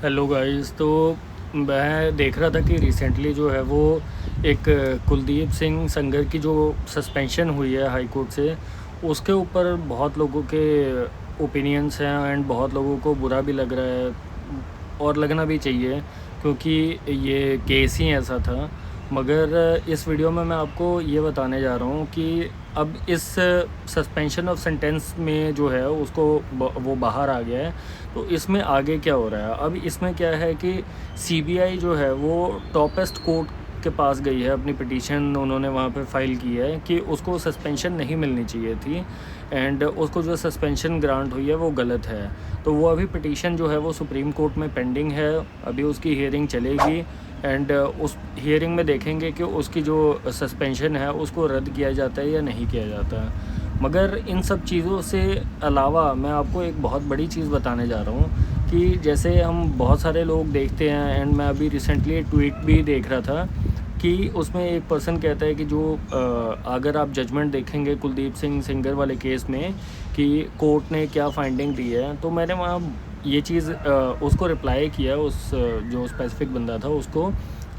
Hello guys. तो मैं देख रहा था कि रिसेंटली जो है वो एक कुलदीप सिंह संगर की जो सस्पेंशन हुई है हाई कोर्ट से, उसके ऊपर बहुत लोगों के ओपिनियंस हैं एंड बहुत लोगों को बुरा भी लग रहा है और लगना भी चाहिए, क्योंकि ये केस ही ऐसा था। मगर इस वीडियो में मैं आपको ये बताने जा रहा हूँ कि अब इस सस्पेंशन ऑफ सेंटेंस में जो है उसको वो बाहर आ गया है। तो इसमें आगे क्या हो रहा है? अब इसमें क्या है कि सीबीआई जो है वो टॉपेस्ट कोर्ट के पास गई है, अपनी पिटीशन उन्होंने वहाँ पे फाइल की है कि उसको सस्पेंशन नहीं मिलनी चाहिए थी एंड उसको जो सस्पेंशन ग्रांट हुई है वो गलत है। तो वो अभी पिटीशन जो है वो सुप्रीम कोर्ट में पेंडिंग है, अभी उसकी हियरिंग चलेगी एंड उस हियरिंग में देखेंगे कि उसकी जो सस्पेंशन है उसको रद्द किया जाता है या नहीं किया जाता है। मगर इन सब चीज़ों से अलावा मैं आपको एक बहुत बड़ी चीज़ बताने जा रहा हूँ कि जैसे हम बहुत सारे लोग देखते हैं एंड मैं अभी रिसेंटली एक ट्वीट भी देख रहा था कि उसमें एक पर्सन कहता है कि जो अगर आप जजमेंट देखेंगे कुलदीप सिंह सेंगर वाले केस में कि कोर्ट ने क्या फाइंडिंग दी है, तो मैंने वहाँ ये चीज़ उसको रिप्लाई किया, उस जो स्पेसिफिक बंदा था उसको,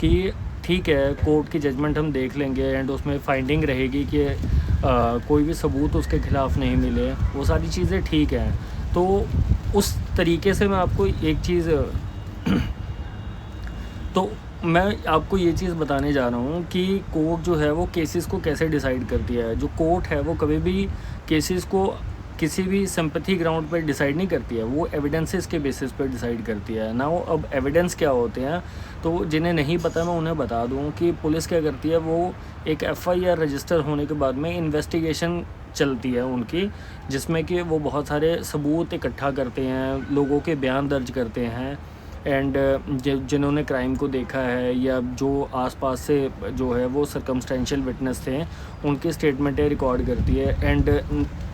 कि ठीक है कोर्ट की जजमेंट हम देख लेंगे एंड उसमें फाइंडिंग रहेगी कि कोई भी सबूत उसके ख़िलाफ़ नहीं मिले, वो सारी चीज़ें ठीक हैं। तो उस तरीके से मैं आपको एक चीज़ तो मैं आपको ये चीज़ बताने जा रहा हूँ कि कोर्ट जो है वो केसेस को कैसे डिसाइड करती है। जो कोर्ट है वो कभी भी केसेस को किसी भी सिंपैथी ग्राउंड पर डिसाइड नहीं करती है, वो एविडेंसेस के बेसिस पर डिसाइड करती है ना। वो अब एविडेंस क्या होते हैं, तो जिन्हें नहीं पता मैं उन्हें बता दूँ कि पुलिस क्या करती है, वो एक एफआईआर रजिस्टर होने के बाद में इन्वेस्टिगेशन चलती है उनकी, जिसमें कि वो बहुत सारे सबूत इकट्ठा करते हैं, लोगों के बयान दर्ज करते हैं एंड जिन्होंने क्राइम को देखा है या जो आसपास से जो है वो सर्कमस्टेंशियल विटनेस थे, उनकी स्टेटमेंटें रिकॉर्ड करती है एंड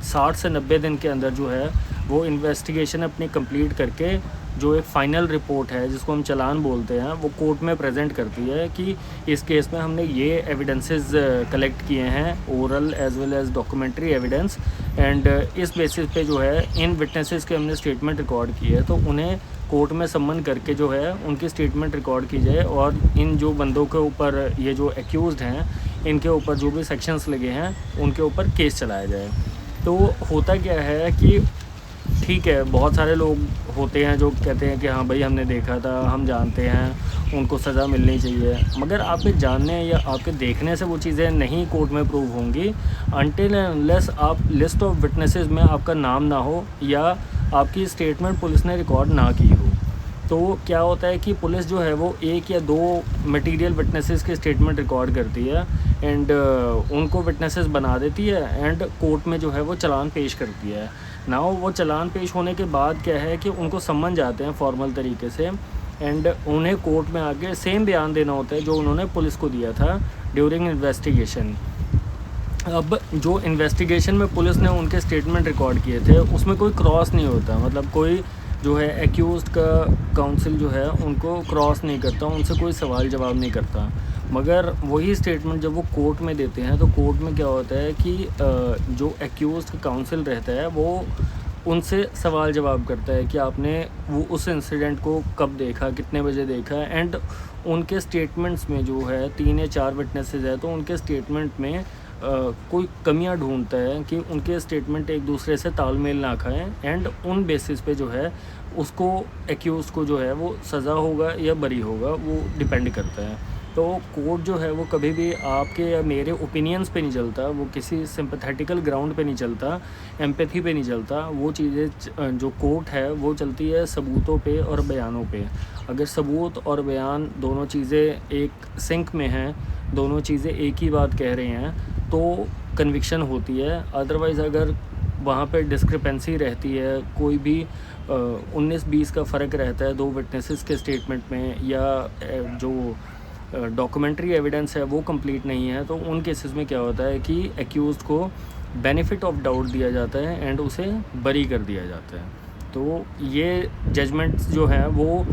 60 से 90 दिन के अंदर जो है वो इन्वेस्टिगेशन अपनी कंप्लीट करके जो एक फ़ाइनल रिपोर्ट है जिसको हम चालान बोलते हैं, वो कोर्ट में प्रेजेंट करती है कि इस केस में हमने ये एविडेंसेस कलेक्ट किए हैं, oral as well as documentary evidence, and इस बेसिस पे जो है इन विटनेसेस के हमने स्टेटमेंट रिकॉर्ड की है, तो उन्हें कोर्ट में सम्मन करके जो है उनकी स्टेटमेंट रिकॉर्ड की जाए और इन जो बंदों के ऊपर ये जो एक्यूज़ड हैं इनके ऊपर जो भी सेक्शंस लगे हैं उनके ऊपर केस चलाया जाए। तो होता क्या है कि ठीक है, बहुत सारे लोग होते हैं जो कहते हैं कि हाँ भाई हमने देखा था, हम जानते हैं, उनको सज़ा मिलनी चाहिए। मगर आपके जानने या आपके देखने से वो चीज़ें नहीं कोर्ट में प्रूव होंगी अनटिल एंड अनलेस आप लिस्ट ऑफ विटनेसेस में आपका नाम ना हो या आपकी स्टेटमेंट पुलिस ने रिकॉर्ड ना की हो। तो क्या होता है कि पुलिस जो है वो एक या दो मटेरियल विटनेसेस की स्टेटमेंट रिकॉर्ड करती है एंड उनको विटनेसेस बना देती है एंड कोर्ट में जो है वो चालान पेश करती है। नाउ वो चालान पेश होने के बाद क्या है कि उनको सम्मन जाते हैं फॉर्मल तरीके से एंड उन्हें कोर्ट में आके सेम बयान देना होता है जो उन्होंने पुलिस को दिया था ड्यूरिंग इन्वेस्टिगेशन। अब जो इन्वेस्टिगेशन में पुलिस ने उनके स्टेटमेंट रिकॉर्ड किए थे उसमें कोई क्रॉस नहीं होता, मतलब कोई जो है एक्यूज़्ड का काउंसिल जो है उनको क्रॉस नहीं करता, उनसे कोई सवाल जवाब नहीं करता। मगर वही स्टेटमेंट जब वो कोर्ट में देते हैं तो कोर्ट में क्या होता है कि जो एक्यूज़्ड का काउंसिल रहता है वो उनसे सवाल जवाब करता है कि आपने वो उस इंसिडेंट को कब देखा, कितने बजे देखा, एंड उनके स्टेटमेंट्स में जो है 3 या 4 विटनेसेस है तो उनके स्टेटमेंट में कोई कमियां ढूंढता है कि उनके स्टेटमेंट एक दूसरे से तालमेल ना खाएं एंड उन बेसिस पे जो है उसको एक्यूज़ को जो है वो सज़ा होगा या बरी होगा, वो डिपेंड करता है। तो कोर्ट जो है वो कभी भी आपके या मेरे ओपिनियंस पे नहीं चलता, वो किसी सिंपैथेटिकल ग्राउंड पे नहीं चलता, एम्पैथी पे नहीं चलता। वो चीज़ें जो कोर्ट है वो चलती है सबूतों पे और बयानों पे। अगर सबूत और बयान दोनों चीज़ें एक सिंक में हैं, दोनों चीज़ें एक ही बात कह रही हैं, तो कन्विक्शन होती है। अदरवाइज़ अगर वहाँ पे डिस्क्रिपेंसी रहती है, कोई भी 19-20 का फ़र्क रहता है दो विटनेसेस के स्टेटमेंट में या जो डॉक्यूमेंट्री एविडेंस है वो कंप्लीट नहीं है, तो उन केसेस में क्या होता है कि एक्यूज़्ड को बेनिफिट ऑफ डाउट दिया जाता है एंड उसे बरी कर दिया जाता है। तो ये जजमेंट्स जो हैं वो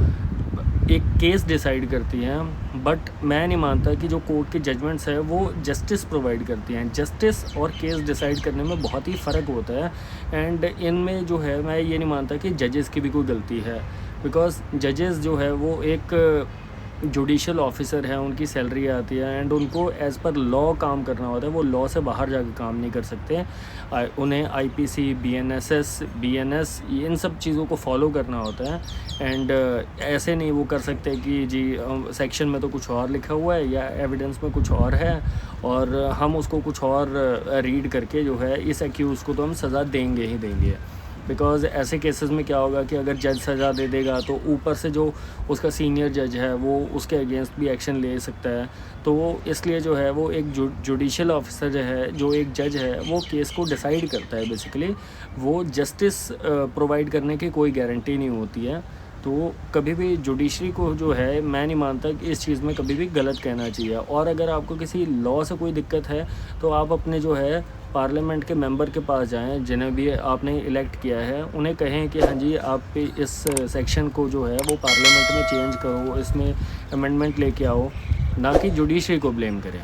एक केस डिसाइड करती हैं, बट मैं नहीं मानता कि जो कोर्ट की जजमेंट्स है वो जस्टिस प्रोवाइड करती हैं। जस्टिस और केस डिसाइड करने में बहुत ही फ़र्क होता है एंड इनमें जो है मैं ये नहीं मानता कि जजेस की भी कोई गलती है। बिकॉज जजेस जो है वो एक जुडिशल ऑफिसर है, उनकी सैलरी आती है एंड उनको एज़ पर लॉ काम करना होता है, वो लॉ से बाहर जाकर काम नहीं कर सकते। उन्हें आईपीसी, बीएनएसएस, बीएनएस इन सब चीज़ों को फॉलो करना होता है एंड ऐसे नहीं वो कर सकते कि जी सेक्शन में तो कुछ और लिखा हुआ है या एविडेंस में कुछ और है और हम उसको कुछ और रीड करके जो है इस एक्यूज़ को तो हम सज़ा देंगे ही देंगे। बिकॉज़ ऐसे केसेस में क्या होगा कि अगर जज सज़ा दे देगा तो ऊपर से जो उसका सीनियर जज है वो उसके अगेंस्ट भी एक्शन ले सकता है। तो वो इसलिए जो है वो एक जुडिशल ऑफिसर जो है, जो एक जज है, वो केस को डिसाइड करता है बेसिकली। वो जस्टिस प्रोवाइड करने की कोई गारंटी नहीं होती है। तो कभी भी जुडिशरी को जो है मैं नहीं मानता कि इस चीज़ में कभी भी गलत कहना चाहिए। और अगर आपको किसी लॉ से कोई दिक्कत है तो आप अपने जो है पार्लियामेंट के मेंबर के पास जाएं, जिन्हें भी आपने इलेक्ट किया है, उन्हें कहें कि हाँ जी आप इस सेक्शन को जो है वो पार्लियामेंट में चेंज करो, इसमें अमेंडमेंट लेके आओ, ना कि जुडिशरी को ब्लेम करें।